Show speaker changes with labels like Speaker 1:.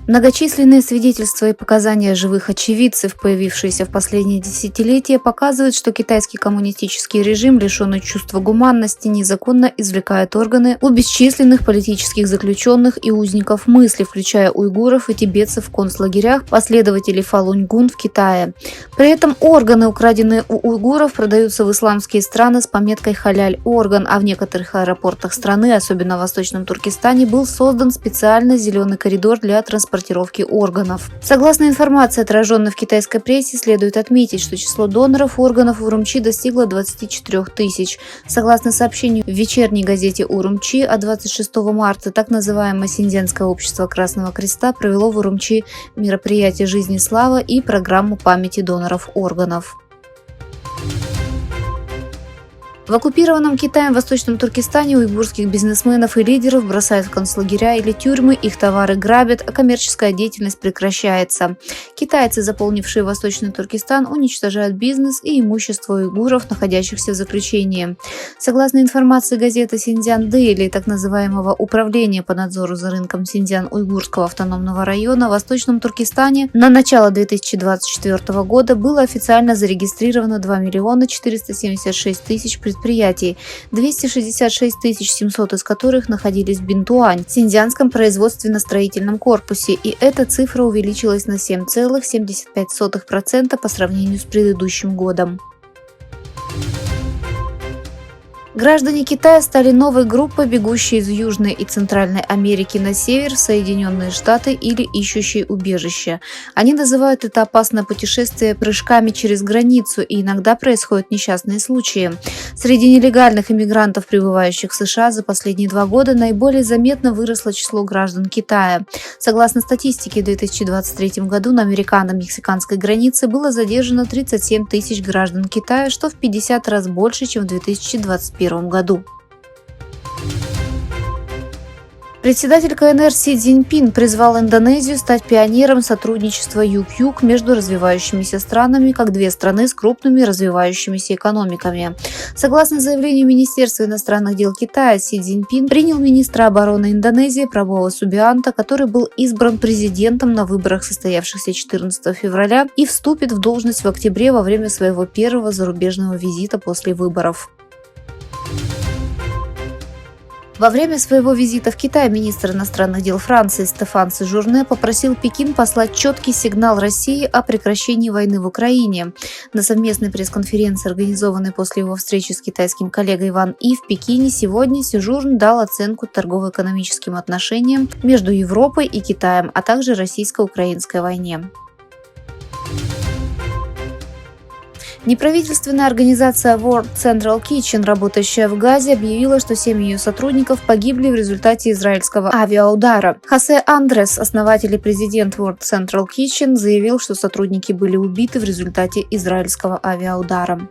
Speaker 1: Многочисленные свидетельства и показания живых очевидцев, появившиеся в последние десятилетия, показывают, что китайский коммунистический режим, лишенный чувства гуманности, незаконно извлекает органы у бесчисленных политических заключенных и узников мысли, включая уйгуров и тибетцев в концлагерях, последователей Фалунь-Гун в Китае. При этом органы, украденные у уйгуров, продаются в исламские страны с пометкой «халяль-орган», а в некоторых аэропортах страны, особенно в Восточном Туркестане, был создан специальный зеленый коридор для транспортировки органов. Согласно информации, отраженной в китайской прессе, следует отметить, что число доноров органов в Урумчи достигло 24 тысяч. Согласно сообщению в вечерней газете Урумчи, от 26 марта так называемое Синьцзянское общество Красного Креста провело в Урумчи мероприятие «Жизнь и слава» и программу памяти доноров органов. В оккупированном Китаем Восточном Туркестане уйгурских бизнесменов и лидеров бросают в концлагеря или тюрьмы, их товары грабят, а коммерческая деятельность прекращается. Китайцы, заполнившие Восточный Туркестан, уничтожают бизнес и имущество уйгуров, находящихся в заключении. Согласно информации газеты «Синьцзян Дейли», так называемого Управления по надзору за рынком Синьцзян-Уйгурского автономного района, в Восточном Туркестане на начало 2024 года было официально зарегистрировано 2 миллиона 476 тысяч предприятий, 266 700 из которых находились в Бинтуань, Синьцзянском производственно-строительном корпусе, и эта цифра увеличилась на 7,75% по сравнению с предыдущим годом. Граждане Китая стали новой группой, бегущей из Южной и Центральной Америки на север в Соединенные Штаты или ищущие убежище. Они называют это опасное путешествие прыжками через границу, и иногда происходят несчастные случаи. Среди нелегальных иммигрантов, прибывающих в США, за последние 2 года наиболее заметно выросло число граждан Китая. Согласно статистике, в 2023 году на американо-мексиканской границе было задержано 37 тысяч граждан Китая, что в 50 раз больше, чем в 2021 году. Председатель КНР Си Цзиньпин призвал Индонезию стать пионером сотрудничества Юг-Юг между развивающимися странами, как 2 страны с крупными развивающимися экономиками. Согласно заявлению Министерства иностранных дел Китая, Си Цзиньпин принял министра обороны Индонезии Прабово Субианто, который был избран президентом на выборах, состоявшихся 14 февраля, и вступит в должность в октябре во время своего первого зарубежного визита после выборов. Во время своего визита в Китай министр иностранных дел Франции Стефан Сежурне попросил Пекин послать четкий сигнал России о прекращении войны в Украине. На совместной пресс-конференции, организованной после его встречи с китайским коллегой Ван И в Пекине, сегодня Сежурн дал оценку торгово-экономическим отношениям между Европой и Китаем, а также российско-украинской войне. Неправительственная организация World Central Kitchen, работающая в Газе, объявила, что 7 ее сотрудников погибли в результате израильского авиаудара. Хосе Андрес, основатель и президент World Central Kitchen, заявил, что сотрудники были убиты в результате израильского авиаудара.